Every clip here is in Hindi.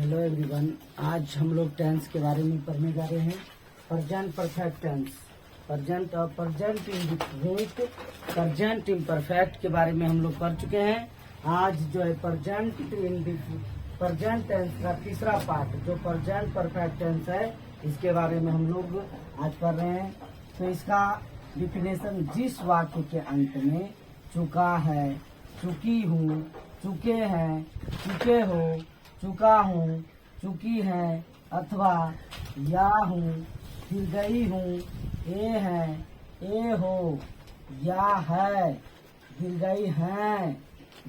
हेलो एवरीवन, आज हम लोग टेंस के बारे में पढ़ने जा रहे हैं। प्रेजेंट परफेक्ट टेंस, प्रेजेंट और प्रेजेंट इंडिफिनिट, प्रेजेंट इम्परफेक्ट के बारे में हम लोग पढ़ चुके हैं। आज जो है प्रेजेंट टेंस का तीसरा पार्ट जो प्रेजेंट परफेक्ट टेंस है, इसके बारे में हम लोग आज पढ़ रहे हैं। तो इसका डिफिनेशन, जिस वाक्य के अंत में चुका है, चुकी हूँ, चुके हैं, चुके हो, चुका हूँ, चुकी है अथवा या हूँ, फिर गई हूँ, ए है, ए हो, या है, गिर गई है,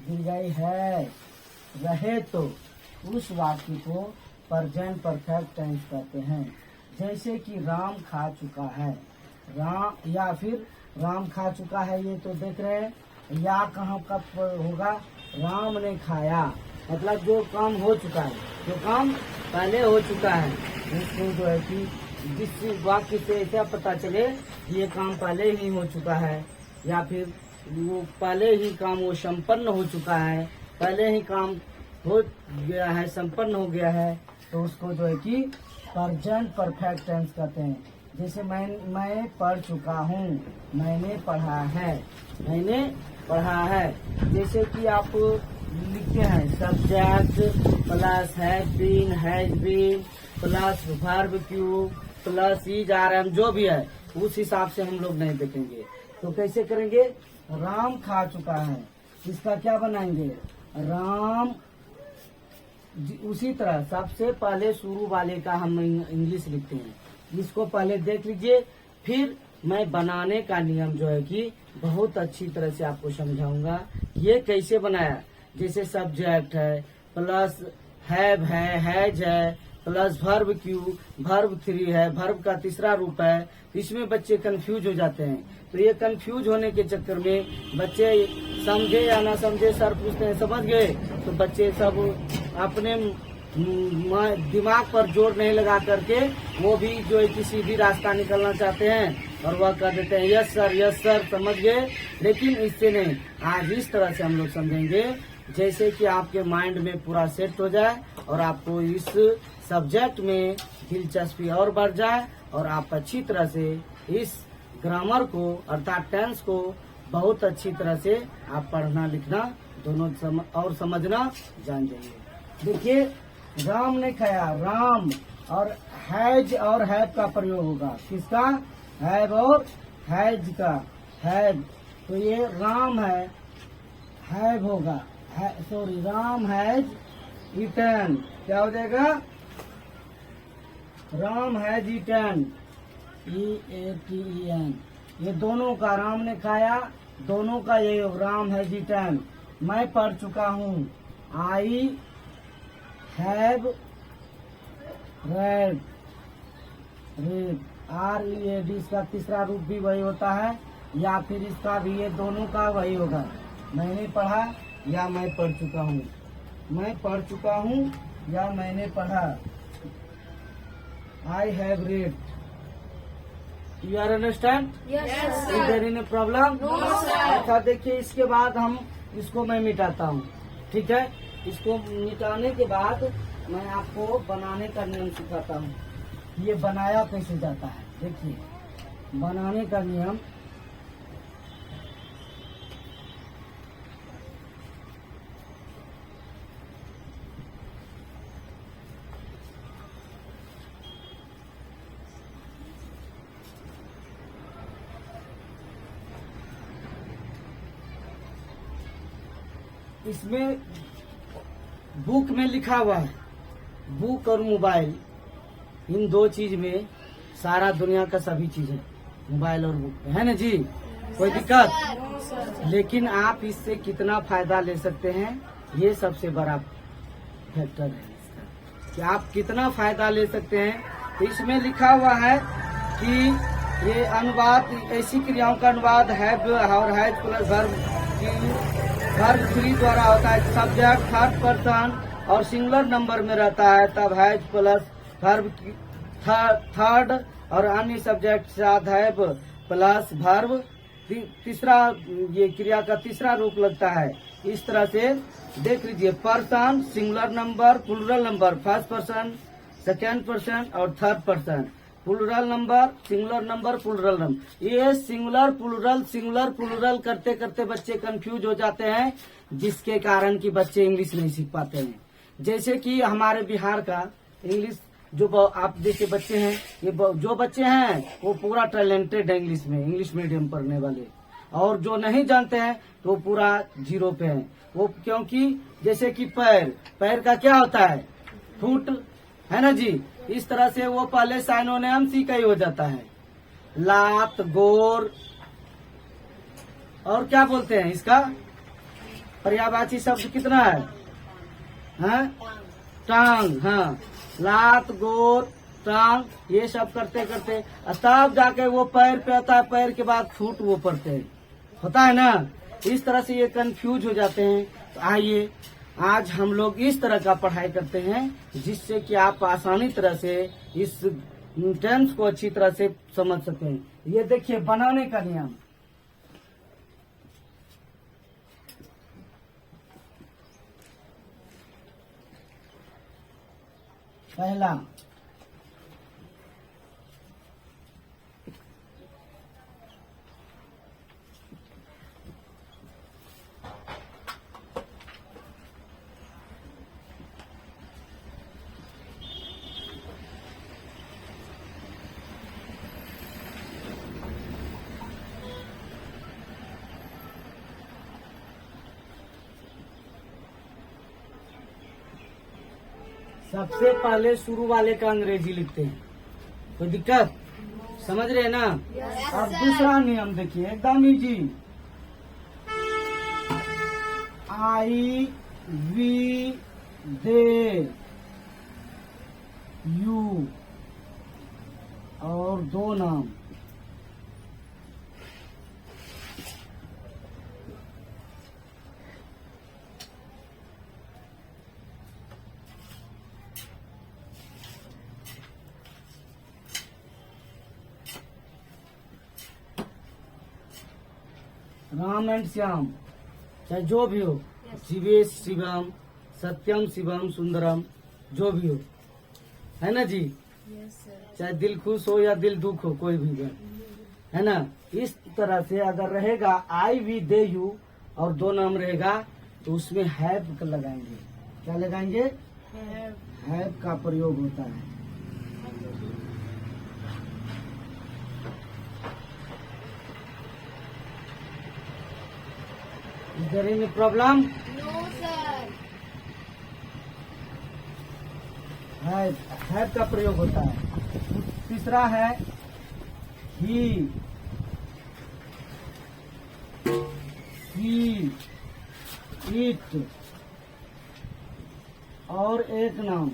गिर गई है, रहे तो उस वाक्य को प्रेजेंट परफेक्ट टेंस कहते हैं। जैसे कि राम खा चुका है, राम या फिर राम खा चुका है, ये तो देख रहे हैं। या कहाँ कब होगा? राम ने खाया, मतलब जो काम हो चुका है, जो काम पहले हो चुका है, उसको जो है कि जिस वाक्य से ऐसा पता चले ये काम पहले ही हो चुका है, या फिर वो पहले ही काम वो संपन्न हो चुका है, पहले ही काम हो गया है, संपन्न हो गया है, तो उसको जो है कि प्रेजेंट परफेक्ट टेंस कहते हैं। जैसे मैं पढ़ चुका हूँ, मैंने पढ़ा है, मैंने पढ़ा है। जैसे कि आप लिखते हैं subject plus have been, has been plus verb q plus is are am, जो भी है उस हिसाब से हम लोग नहीं देखेंगे। तो कैसे करेंगे? राम खा चुका है, इसका क्या बनाएंगे? राम। उसी तरह सबसे पहले शुरू वाले का हम इंग्लिश लिखते हैं, इसको पहले देख लीजिए, फिर मैं बनाने का नियम जो है कि बहुत अच्छी तरह से आपको समझाऊंगा। ये कैसे बनाया? जैसे सब्जेक्ट है प्लस हैव है, हैज है plus verb Q, verb three है, वर्ब का तीसरा रूप है। इसमें बच्चे कंफ्यूज हो जाते हैं। तो ये कंफ्यूज होने के चक्कर में बच्चे समझे या ना समझे, सर पूछते हैं समझ गए, तो बच्चे सब अपने दिमाग पर जोर नहीं लगा करके वो भी जो है कि सीधी रास्ता निकलना चाहते हैं और वह कर देते हैं यस सर समझ गए। लेकिन इससे नहीं, आज इस तरह से हम लोग समझेंगे जैसे कि आपके माइंड में पूरा सेट हो जाए और आपको इस सब्जेक्ट में दिलचस्पी और बढ़ जाए और आप अच्छी तरह से इस ग्रामर को अर्थात टेंस को बहुत अच्छी तरह से आप पढ़ना लिखना दोनों और समझना जान जाइए। देखिए, राम ने खाया, राम और हैज और हैव का प्रयोग होगा। किसका? हैव और हैज का। हैव, तो ये राम है, हैव होगा, सॉरी राम हैज ईटन, क्या हो जाएगा? राम हैज ईटन, EATEN, ये दोनों का, राम ने खाया, दोनों का ये राम हैज ईटन। मैं पढ़ चुका हूँ, आई हैव रेड, READ, इसका तीसरा रूप भी वही होता है, या फिर इसका भी, ये दोनों का वही होगा। मैंने पढ़ा या मैं पढ़ चुका हूँ, मैं पढ़ चुका हूँ या मैंने पढ़ा। I have read. You are understand? Yes, sir. Is there any problem? No, sir. अच्छा, देखिए, इसके बाद हम इसको मैं मिटाता हूँ, ठीक है? इसको मिटाने के बाद मैं आपको बनाने का नियम सिखाता हूँ। ये बनाया कैसे जाता है, देखिए बनाने का नियम। इसमें बुक में लिखा हुआ है, बुक और मोबाइल, इन दो चीज में सारा दुनिया का सभी चीज है, मोबाइल और बुक है ना जी? कोई दिक्कत? लेकिन आप इससे कितना फायदा ले सकते हैं, ये सबसे बड़ा फैक्टर है इसका, कि आप कितना फायदा ले सकते हैं। तो इसमें लिखा हुआ है कि ये अनुवाद, ऐसी क्रियाओं का अनुवाद हैव और हैज प्लस वर्ब थ्री द्वारा होता है। सब्जेक्ट थर्ड पर्सन और सिंगुलर नंबर में रहता है, तब हैज प्लस वर्ब थर्ड और अन्य सब्जेक्ट साथ हैव प्लस वर्ब तीसरा, ये क्रिया का तीसरा रूप लगता है। इस तरह से देख लीजिए, person, singular number, plural number, first person, second person और third person, plural number, singular number, plural number. ये सिंगुलर प्लूरल करते करते बच्चे कंफ्यूज हो जाते हैं, जिसके कारण कि बच्चे इंग्लिश नहीं सीख पाते हैं। जैसे कि हमारे बिहार का इंग्लिश जो आप जैसे बच्चे हैं, ये जो बच्चे हैं वो पूरा टैलेंटेड है इंग्लिश में, इंग्लिश मीडियम पढ़ने वाले, और जो नहीं जानते हैं तो पूरा जीरो पे हैं वो। क्योंकि जैसे कि पैर का क्या होता है, फुट, है ना जी। इस तरह से वो पहले साइनोनियम सी का ही हो जाता है। लात, गोर, और क्या बोलते हैं इसका पर्यायवाची शब्द कितना है, हाँ? टांग, हाँ, लात, गोर, टांग, ये सब करते करते तब जाके वो पैर पे आता है, पैर के बाद फुट वो पड़ते हैं, होता है ना। इस तरह से ये कंफ्यूज हो जाते हैं। तो आइए आज हम लोग इस तरह का पढ़ाई करते हैं, जिससे कि आप आसानी तरह से इस टेंस को अच्छी तरह से समझ सकें। ये देखिए बनाने का नियम, पहला, सबसे पहले शुरू वाले का अंग्रेजी लिखते हैं, कोई दिक्कत, समझ रहे हैं ना। अब दूसरा नियम देखिए, एकदम easy, I, we, they, you और दो नाम। राम एंड श्याम, चाहे जो भी हो, शिवेश शिवम, सत्यम शिवम सुंदरम, जो भी हो, है ना जी। चाहे दिल खुश हो या दिल दुख हो, कोई भी बात, है ना। इस तरह से अगर रहेगा आई, वी, दे, यू और दो नाम रहेगा तो उसमें हैव लगाएंगे। क्या लगाएंगे, हैव का प्रयोग होता है। Is there any problem? No, sir. Have का प्रयोग होता है। तीसरा है ही, इट और एक नाम।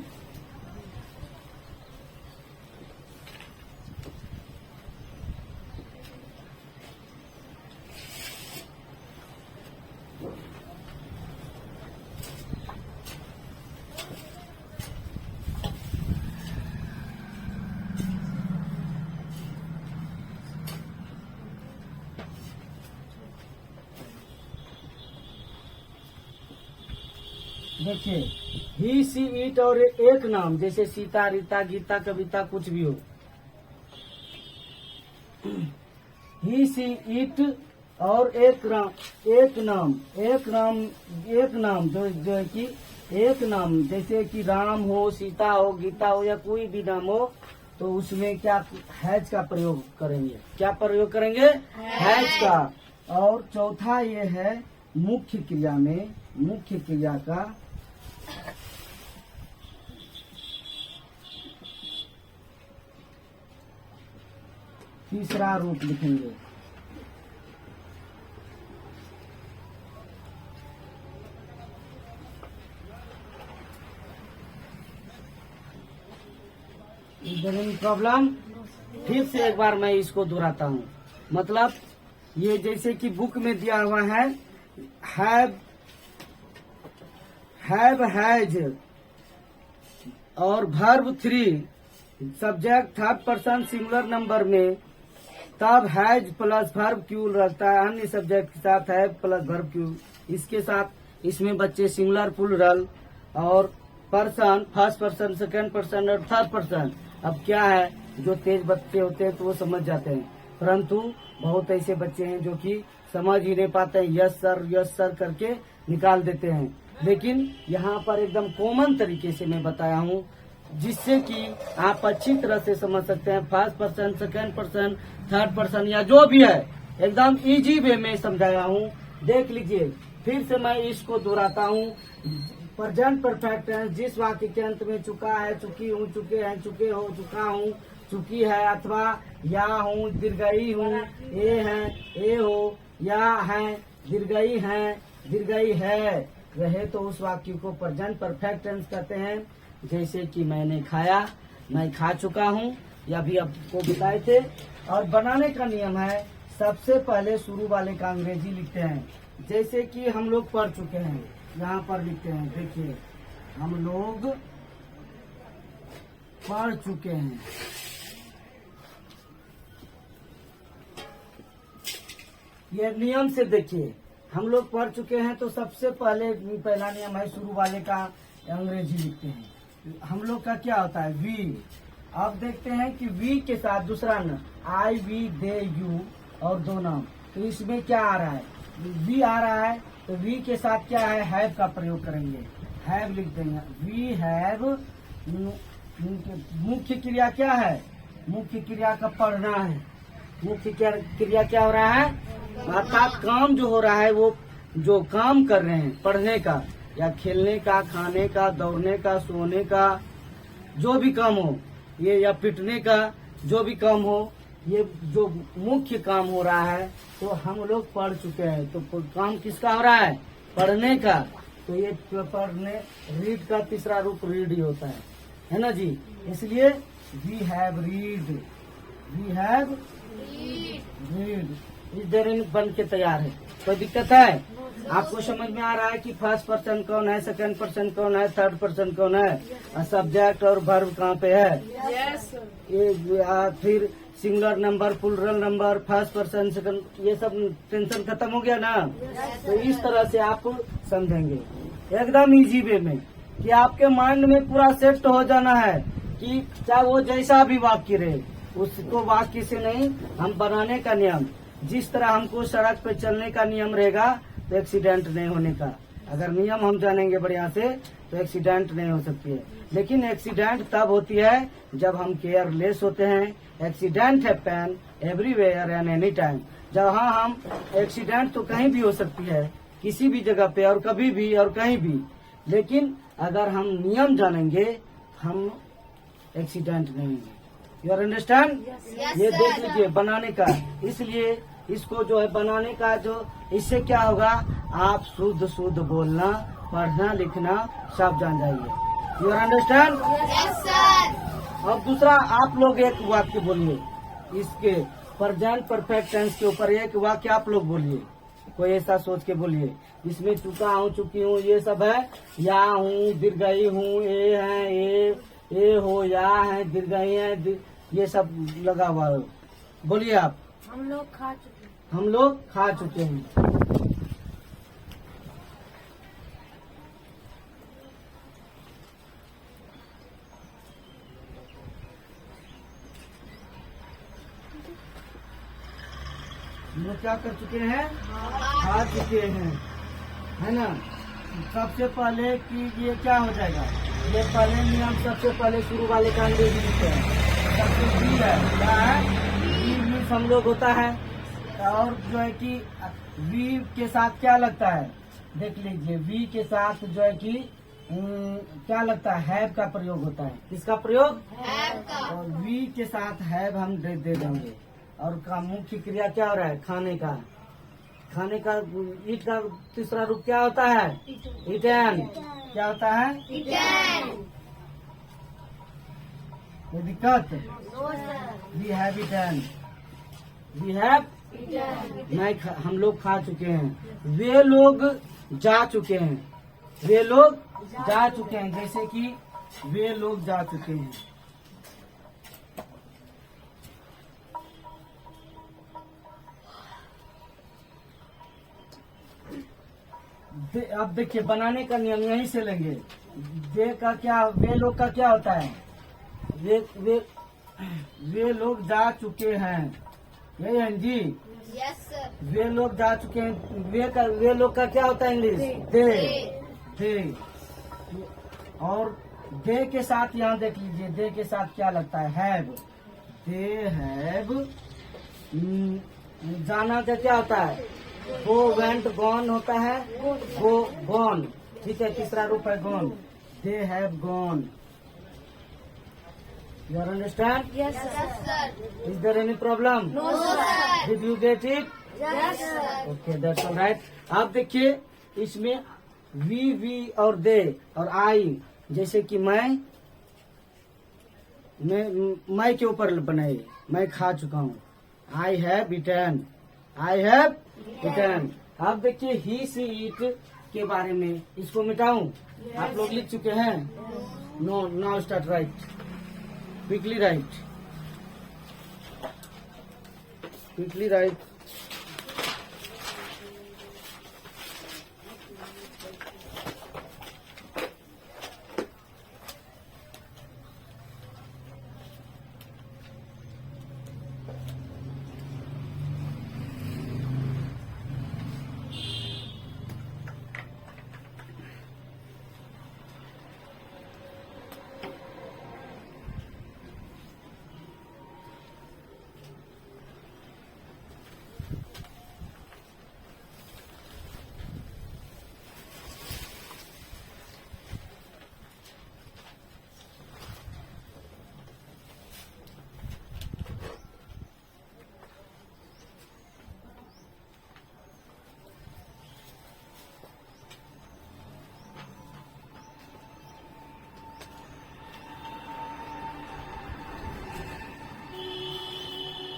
देखिए ही, सी, इट और एक नाम, जैसे सीता, रीता, गीता, कविता, कुछ भी हो। ही, सी, इट और एक नाम जो है कि एक नाम, जैसे कि राम हो, सीता हो, गीता हो या कोई भी नाम हो, तो उसमें क्या हैज का प्रयोग करेंगे। क्या प्रयोग करेंगे, हैज का। और चौथा ये है मुख्य क्रिया में, मुख्य क्रिया का तीसरा रूप लिखेंगे। प्रॉब्लम, फिर से एक बार मैं इसको दोहराता हूँ। मतलब ये जैसे कि बुक में दिया हुआ है, हैव, हैज और verb 3 subject third person singular number में, तब हैज प्लस वर्ब क्यू लगता है, अन्य सब्जेक्ट के साथ हैव प्लस वर्ब क्यू, इसके साथ इसमें बच्चे सिंगुलर प्लूरल और person, first person, second person और थर्ड पर्सन, अब क्या है, जो तेज बच्चे होते हैं तो वो समझ जाते हैं, परंतु बहुत ऐसे बच्चे हैं जो कि समझ ही नहीं पाते हैं, यस सर करके निकाल देते हैं। लेकिन यहाँ पर एकदम कॉमन तरीके से मैं बताया हूँ, जिससे कि आप अच्छी तरह से समझ सकते हैं। First person, second person, third person या जो भी है, एकदम इजी वे में समझाया हूँ। देख लीजिए, फिर से मैं इसको दोहराता हूँ। प्रेजेंट परफेक्ट टेंस जिस वाक्य के अंत में चुका है, चुकी हूँ, चुके हैं, चुके हो, चुका हूँ, चुकी है, अथवा या हूँ, दीर्घई हूँ, ए है, ए हो, या है, दीर्घई है, दीर्घई है, रहे तो उस वाक्य को प्रेजेंट परफेक्ट टेंस कहते हैं। जैसे कि मैंने खाया, मैं खा चुका हूँ, या भी आपको बताए थे। और बनाने का नियम है, सबसे पहले शुरू वाले का अंग्रेजी लिखते हैं। जैसे कि हम लोग पढ़ चुके हैं, यहाँ पर लिखते हैं, देखिए हम लोग पढ़ चुके हैं। ये नियम से देखिए, हम लोग पढ़ चुके हैं तो सबसे पहला नियम है, शुरू वाले का अंग्रेजी लिखते हैं। हम लोग का क्या होता है, वी। अब देखते हैं कि वी के साथ दूसरा नाम, आई, वी, दे, यू और दो नाम, तो इसमें क्या आ रहा है, वी आ रहा है, तो वी के साथ क्या है, हैव का प्रयोग करेंगे, हैव लिख देंगे। वी हैव, मुख्य क्रिया क्या है, मुख्य क्रिया का पढ़ना है। मुख्य क्रिया क्या हो रहा है, अर्थात काम जो हो रहा है, वो जो काम कर रहे हैं, पढ़ने का या खेलने का, खाने का, दौड़ने का, सोने का, जो भी काम हो ये, या पिटने का, जो भी काम हो, ये जो मुख्य काम हो रहा है, तो हम लोग पढ़ चुके हैं। तो काम किसका हो रहा है, पढ़ने का, तो ये पढ़ने, रीड का तीसरा रूप रीड ही होता है ना जी। इसलिए we have read, we have read, इस देर बन के तैयार है। कोई दिक्कत है, आपको समझ में आ रहा है कि फर्स्ट पर्सन कौन है, सेकंड पर्सन कौन है, थर्ड पर्सन कौन है, और सब्जेक्ट और वर्ब कहाँ पे है। yes, ये फिर singular number, plural number, first person, second, ये सब टेंशन खत्म हो गया ना। yes, तो इस तरह से आप समझेंगे एकदम इजी वे में, कि आपके माइंड में पूरा सेट हो जाना है कि चाहे वो जैसा भी वाक्य रहे, उसको वाक्य से नहीं, हम बनाने का नियम, जिस तरह हमको सड़क पे चलने का नियम रहेगा तो एक्सीडेंट नहीं होने का। अगर नियम हम जानेंगे बढ़िया से तो एक्सीडेंट नहीं हो सकती है। लेकिन एक्सीडेंट तब होती है जब हम केयरलेस होते हैं। Accident happen everywhere and any time. जहाँ हम, एक्सीडेंट तो कहीं भी हो सकती है, किसी भी जगह पे और कभी भी और कहीं भी, लेकिन अगर हम नियम जानेंगे हम एक्सीडेंट नहीं होंगे। You are understand. ये देख लीजिए बनाने का, इसलिए इसको जो है बनाने का, जो इससे क्या होगा, आप शुद्ध शुद्ध बोलना, पढ़ना, लिखना सब जान जाइए। You are understand. अब दूसरा, आप लोग एक वाक्य बोलिए, इसके प्रेजेंट परफेक्ट टेंस के ऊपर एक वाक्य आप लोग बोलिए, कोई ऐसा सोच के बोलिए, इसमें चुका हूँ, चुकी हूँ, ये सब है, या हूँ, दीर्घई हूँ, ए है, ए हो, या है, दीर्घई है, ये सब लगा हुआ है। बोलिए आप। हम लोग खा चुके हैं। हम लोग खा चुके हैं। हम लोग क्या कर चुके हैं, खा चुके हैं, है ना। सबसे पहले कि ये क्या हो जाएगा, ये पहले नियम, सबसे पहले शुरू वाले का अंग्रेजी लिखते हैं। सबसे वी है, क्या है, वी हम लोग होता है, और जो है कि वी के साथ क्या लगता है, देख लीजिए, वी के साथ जो है कि क्या लगता है, हैव का प्रयोग होता है। किसका प्रयोग, हैव का। और वी के साथ हैव हम दे देंगे। और का मुख्य क्रिया क्या हो रहा है, खाने का, खाने का, ईट का तीसरा रूप क्या होता है, ईटन। क्या होता है, ईटन। कोई दिक्कत, we have eaten, we have, हम लोग खा चुके हैं, वे लोग जा चुके हैं, वे लोग जा चुके हैं, जैसे कि वे लोग जा चुके हैं। अब देखिए बनाने का नियम यहीं से लेंगे। दे का क्या, वे लोग का क्या होता है? वे लोग जा चुके हैं, यही है जी। Yes sir. वे लोग जा चुके हैं। वे लोग का क्या होता है इंग्लिश? दे। और दे के साथ यहाँ देख लीजिए, दे के साथ क्या लगता है? हैव। They have. जाना का क्या होता है? गो, वेंट, गॉन होता है। गो, गॉन। ठीक है, तीसरा रूप है gone. They have gone. You understand? Yes sir. Is there any problem? No sir. Did you get it? Yes sir. Okay, that's all right. आप देखिए इसमें वी और दे और आई, जैसे कि मैं के ऊपर बनाए, मैं खा चुका हूँ। I have eaten. I have eaten. अब देखिए ही सी इट के बारे में, इसको मिटाऊं? आप लोग लिख चुके हैं? No, now start write. Quickly write. Quickly write.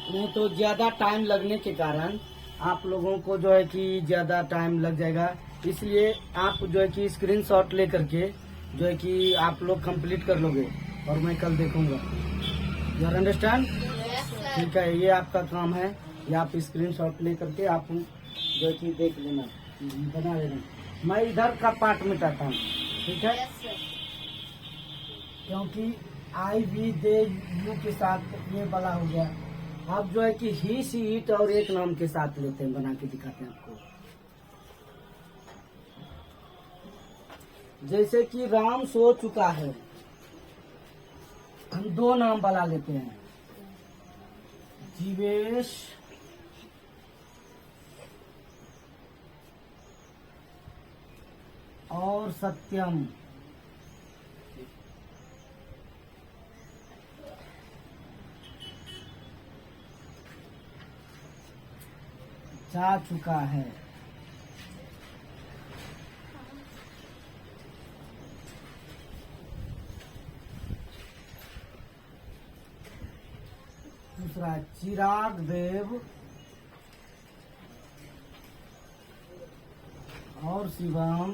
नहीं तो ज्यादा टाइम लगने के कारण आप लोगों को जो है कि ज्यादा टाइम लग जाएगा, इसलिए आप जो है कि स्क्रीनशॉट लेकर के जो है कि आप लोग कंप्लीट कर लोगे और मैं कल देखूंगा। You understand? Yes sir. ठीक है, ये आपका काम है। ये आप स्क्रीनशॉट ले करके आप जो है कि देख लेना, बना लेना। मैं इधर का पार्ट मिटाता हूँ, ठीक है? Yes sir. क्योंकि आई वी दे यू के साथ ये वाला हो गया। अब जो है कि ही सी इट और एक नाम के साथ लेते हैं, बना के दिखाते हैं आपको। जैसे कि राम सो चुका है, हम दो नाम वाला लेते हैं, जीवेश और सत्यम। जा चुका है। दूसरा चिराग देव और शिवम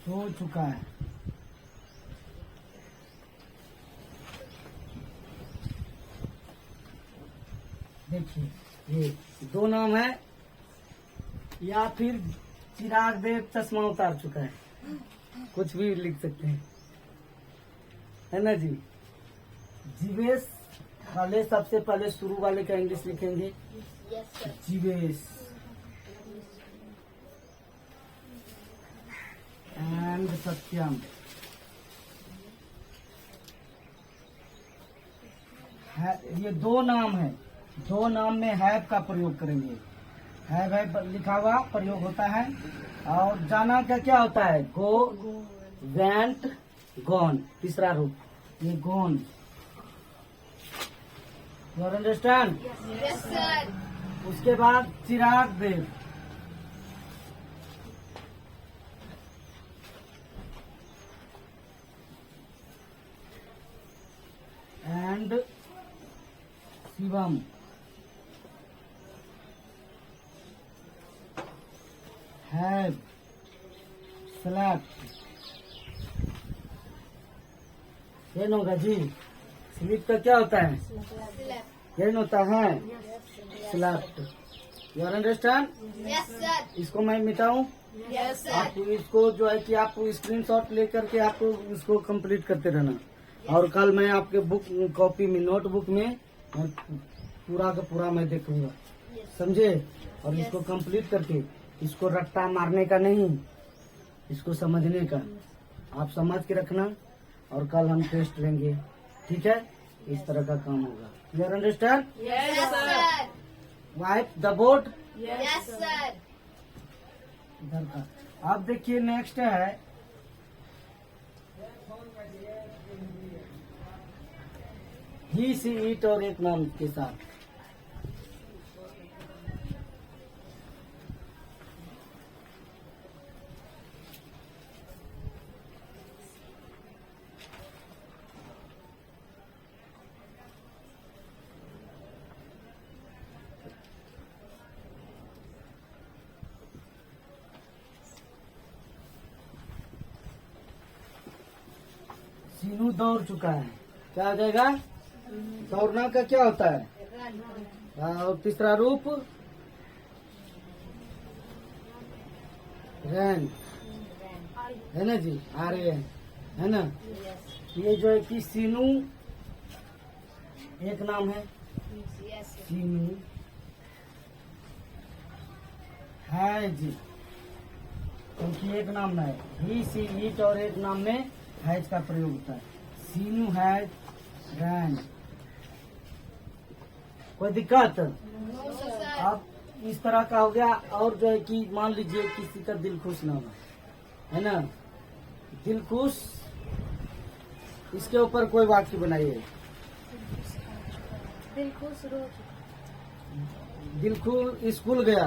सो चुका है। देखिए ये दो नाम है, या फिर चिराग देव चश्मा उतार चुका है, कुछ भी लिख सकते हैं, है ना जी। जीवेश वाले सबसे पहले शुरू वाले का इंग्लिश लिखेंगे, Yes sir. जीवेश एंड सत्यम। ये दो नाम है, दो नाम में हैव का प्रयोग करेंगे। हैव लिखा हुआ प्रयोग होता है। और जाना का क्या होता है? Go, went, gone. तीसरा रूप ये gone. You understand? Yes sir. उसके बाद Chirag Dev, and Shivam. Have slept. ये होगा जी। स्लीप का क्या होता है? Slept. ग्रेन होता है slept. You understand? Yes, sir. इसको मैं मिटाऊं? Yes, sir. आप इसको जो है कि आप स्क्रीनशॉट लेकर के आप इसको कंप्लीट करते रहना, और कल मैं आपके बुक कॉपी में नोटबुक में मैं पूरा का पूरा मैं देखूंगा, समझे? और इसको कंप्लीट करके इसको रट्टा मारने का नहीं, इसको समझने का, आप समझ के रखना, और कल हम टेस्ट लेंगे, ठीक है? इस तरह का काम होगा। You understand? Yes, sir. Wipe the board. Yes, sir. इधर का। अब देखिए नेक्स्ट है ही सी इट और एक नाम के साथ। सीनू दौड़ चुका है, क्या आ जाएगा? दौड़ना का क्या होता है? और तीसरा रूप रैन है ना जी, आर्यन है ना। ये जो है कि सीनू एक नाम है, Yes, sir. सीनू है जी, क्योंकि एक नाम है ही सी इट और एक नाम में हैज का प्रयोग होता है। सीनू हैज रैन। कोई दिक्कत? No, sir. अब इस तरह का हो गया। और जो है कि मान लीजिए किसी का दिल खुश ना हो, है ना, दिल खुश, इसके ऊपर कोई वाक्य बनाइए। दिल खुश रो दिल खुश स्कूल गया,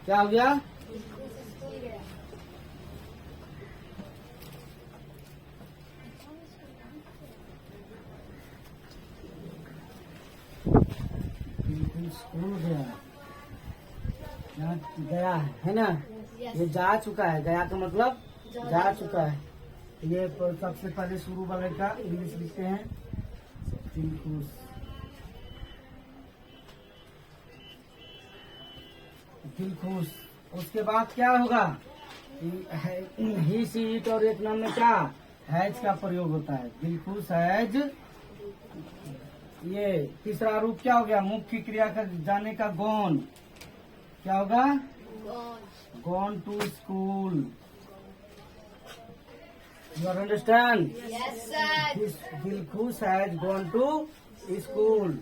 क्या हो गया? दिल खुश स्कूल गया। दिल खुश स्कूल गया, यहाँ गया है ना, Yes. ये जा चुका है, गया का मतलब जा चुका है। ये सबसे पहले शुरू वाले का इंग्लिश लिखते हैं, दिल खुश, दिल खुश। उसके बाद क्या होगा? ही सी इट और एक नाम में क्या हैज का प्रयोग होता है, दिल खुश हैज। ये तीसरा रूप क्या हो गया? मुख्य क्रिया का जाने का गॉन, क्या होगा? Gone. Gone to school. You understand? Yes, sir. दिल खुश हैज गॉन टू स्कूल।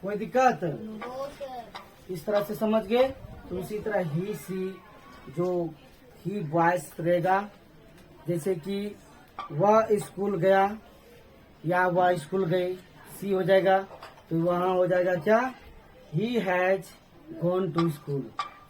कोई दिक्कत? No, sir. इस तरह से समझ गए। तो उसी तरह ही सी जो ही वॉइस रहेगा, जैसे कि वह स्कूल गया या वह स्कूल गई, सी हो जाएगा, तो वहाँ हो जाएगा क्या? He has gone to school,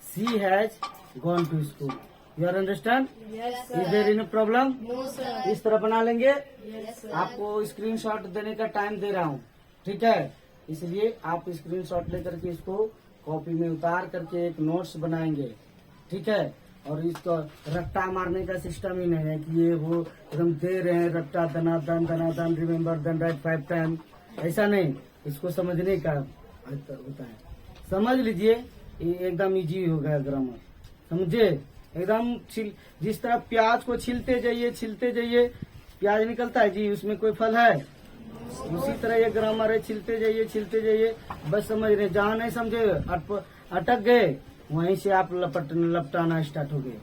she has gone to school. You are understand? Yes, is there any problem? No, sir. इस तरह बना लेंगे। Yes, sir. आपको स्क्रीनशॉट देने का टाइम दे रहा हूँ, ठीक है? इसलिए आप स्क्रीनशॉट लेकर के इसको कॉपी में उतार करके एक नोट्स बनाएंगे, ठीक है? और इसको रट्टा मारने का सिस्टम ही नहीं है कि ये वो एकदम दे रहे हैं रट्टा, दना दन रिमेम्बर दन राइट 5 टाइम, ऐसा नहीं। इसको समझने का होता है, समझ लीजिए। ये एकदम इजी हो गया ग्रामर, समझे? एकदम जिस तरह प्याज को छीलते जाइए प्याज निकलता है जी, उसमें कोई फल है? उसी तरह ये ग्रामर है, छीलते जाइए, बस समझ रहे। जहाँ नहीं समझे अटक गए, वहीं से आप लपटाना स्टार्ट हो गए,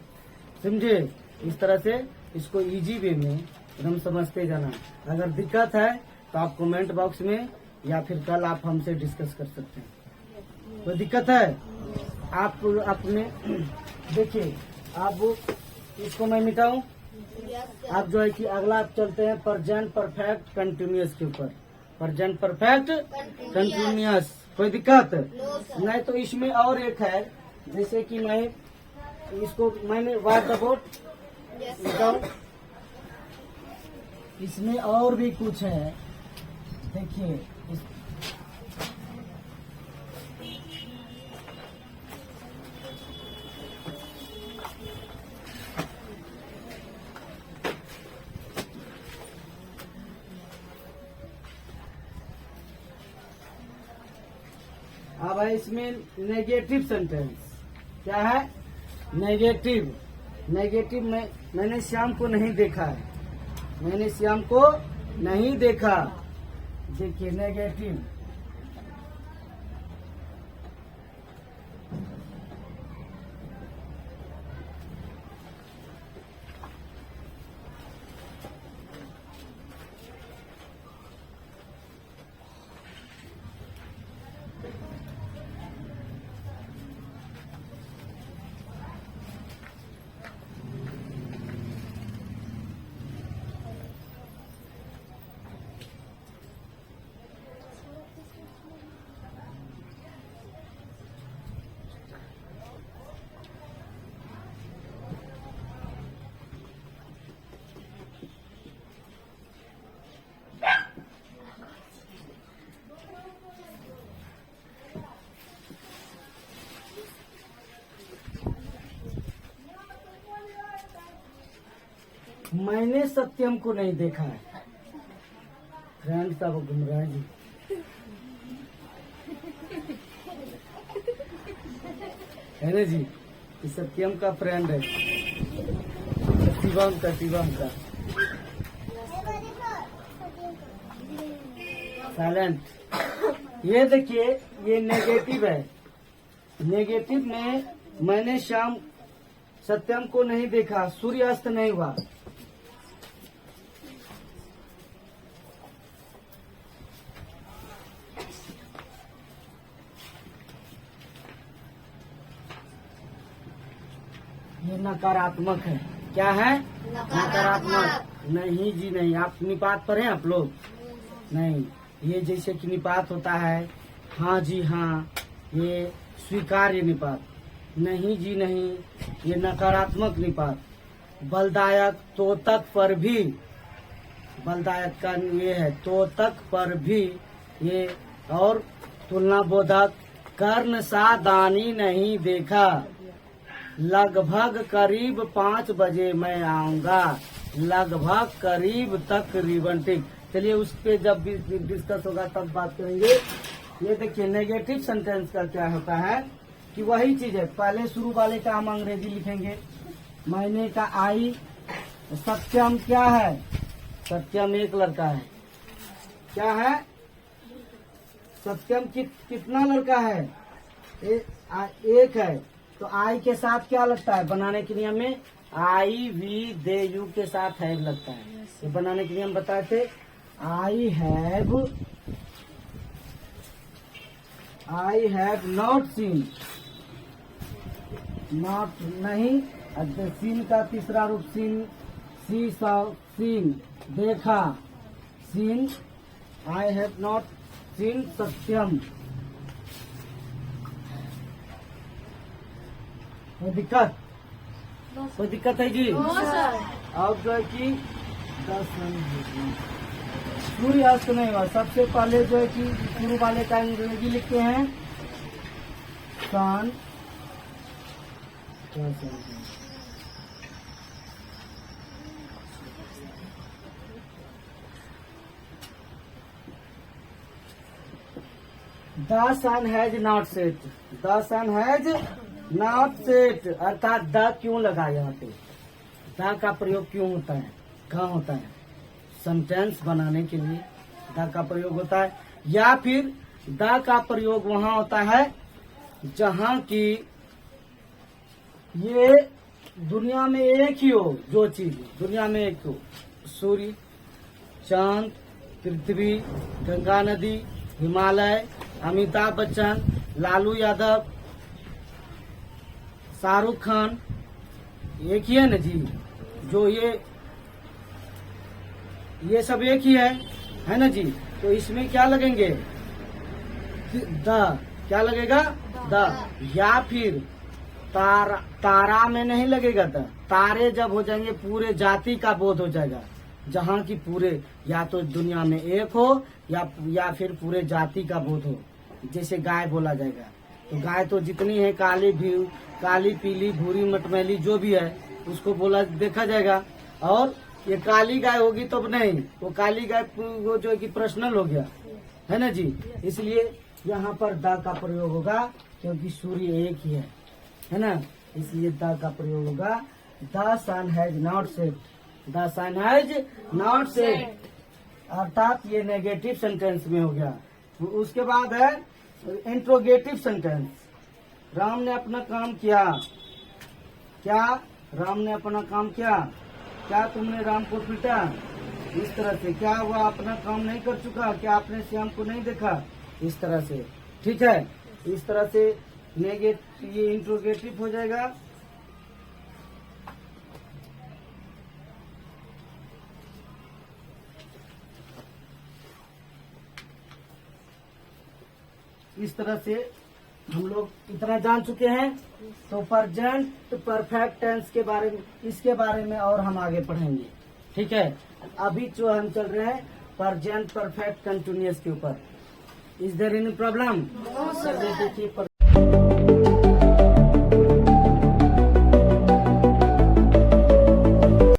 समझे? इस तरह से इसको इजी वे में एकदम समझते जाना। अगर दिक्कत है तो आप कमेंट बॉक्स में या फिर कल आप हमसे डिस्कस कर सकते हैं। कोई दिक्कत है? आप अपने देखिए, आप इसको मैं मिटाऊं। Yes, sir. आप जो है कि अगला आप चलते हैं प्रेजेंट परफेक्ट कंटिन्यूअस के ऊपर। Present perfect continuous. कोई दिक्कत? No, sir. नहीं तो इसमें और एक है, जैसे कि मैंने व्हाट अबाउट Yes, बताऊं, sir. इसमें और भी कुछ है। देखिए इसमें नेगेटिव सेंटेंस क्या है? नेगेटिव। नेगेटिव में मैंने श्याम को नहीं देखा है, मैंने श्याम को नहीं देखा। देखिए नेगेटिव। मैंने सत्यम को नहीं देखा है। फ्रेंड साहब घूम रहा है जी। है ना जी, ये सत्यम का फ्रेंड है, शिवम का। साइलेंट। ये देखिए, ये नेगेटिव है। नेगेटिव में मैंने शाम सत्यम को नहीं देखा, सूर्यास्त नहीं हुआ। ये नकारात्मक है। क्या है? नकारात्मक। नहीं जी नहीं, आप निपात पर हैं आप लोग? नहीं, ये जैसे कि निपात होता है, हाँ जी हाँ, ये स्वीकार्य निपात। नहीं जी नहीं, ये नकारात्मक निपात। बलदायक, तो तक पर भी, बलदायक का ये है तो तक पर भी ये। और तुलना बोधक, कर्ण सा दानी नहीं देखा, लगभग करीब 5 बजे मैं आऊंगा, लगभग करीब तकरीबन। ठीक, चलिए उस पे जब भी डिस्कस होगा तब बात करेंगे। ये देखिए नेगेटिव सेंटेंस का क्या होता है कि वही चीज है। पहले शुरू वाले का हम अंग्रेजी लिखेंगे। मैंने का आई। सत्यम क्या है? सत्यम एक लड़का है। क्या है? सत्यम कितना लड़का है? एक है। तो आई के साथ क्या लगता है बनाने के नियम में? आई वी दे यू के साथ है लगता है। ये बनाने के नियम बताए थे। I have not seen, not नहीं। सीन का तीसरा रूप सीन, सी सॉ सीन देखा, seen. I have not seen Satyam. कोई दिक्कत है जी? अब जो है कि 10 सूर्यास्त नहीं हुआ। सबसे पहले जो है कि शुरू वाले का अंग्रेजी लिखते हैं sun. The sun has not set, the sun has not set. अर्थात द क्यों लगा यहाँ पे? द का प्रयोग क्यों होता है? कहाँ होता है? सेंटेंस बनाने के लिए द का प्रयोग होता है, या फिर द का प्रयोग वहाँ होता है जहाँ की ये दुनिया में एक ही हो। जो चीज दुनिया में एक हो, सूर्य, चांद, पृथ्वी, गंगा नदी, हिमालय, अमिताभ बच्चन, लालू यादव, शाहरुख खान, एक ही है ना जी। जो ये सब एक ही है ना जी। तो इसमें क्या लगेंगे? द। क्या लगेगा? द। या फिर तारा में नहीं लगेगा द। तारे जब हो जाएंगे पूरे जाति का बोध हो जाएगा, जहाँ की पूरे या तो दुनिया में एक हो या फिर पूरे जाति का बोध हो। जैसे गाय बोला जाएगा, तो गाय तो जितनी है, काली पीली भूरी मटमैली जो भी है उसको बोला देखा जाएगा। और ये काली गाय होगी तो नहीं, वो काली गाय वो जो है कि पर्सनल हो गया, है ना जी। इसलिए यहाँ पर द का प्रयोग होगा क्योंकि सूर्य एक ही है ना, इसलिए द का प्रयोग होगा। The sun has not set, the sun has not set, अर्थात ये नेगेटिव सेंटेंस में हो गया। उसके बाद है इंट्रोगेटिव सेंटेंस। राम ने अपना काम किया। क्या राम ने अपना काम किया? क्या तुमने राम को पीटा? इस तरह से क्या वह अपना काम नहीं कर चुका? क्या आपने श्याम को नहीं देखा? इस तरह से, ठीक है। इस तरह से ये इंट्रोगेटिव हो जाएगा। इस तरह से हम लोग इतना जान चुके हैं। तो प्रेजेंट परफेक्ट टेंस के बारे में, इसके बारे में और हम आगे पढ़ेंगे, ठीक है। अभी जो हम चल रहे हैं प्रेजेंट परफेक्ट कंटिन्यूअस के ऊपर। Is there any problem? चलिए देखिए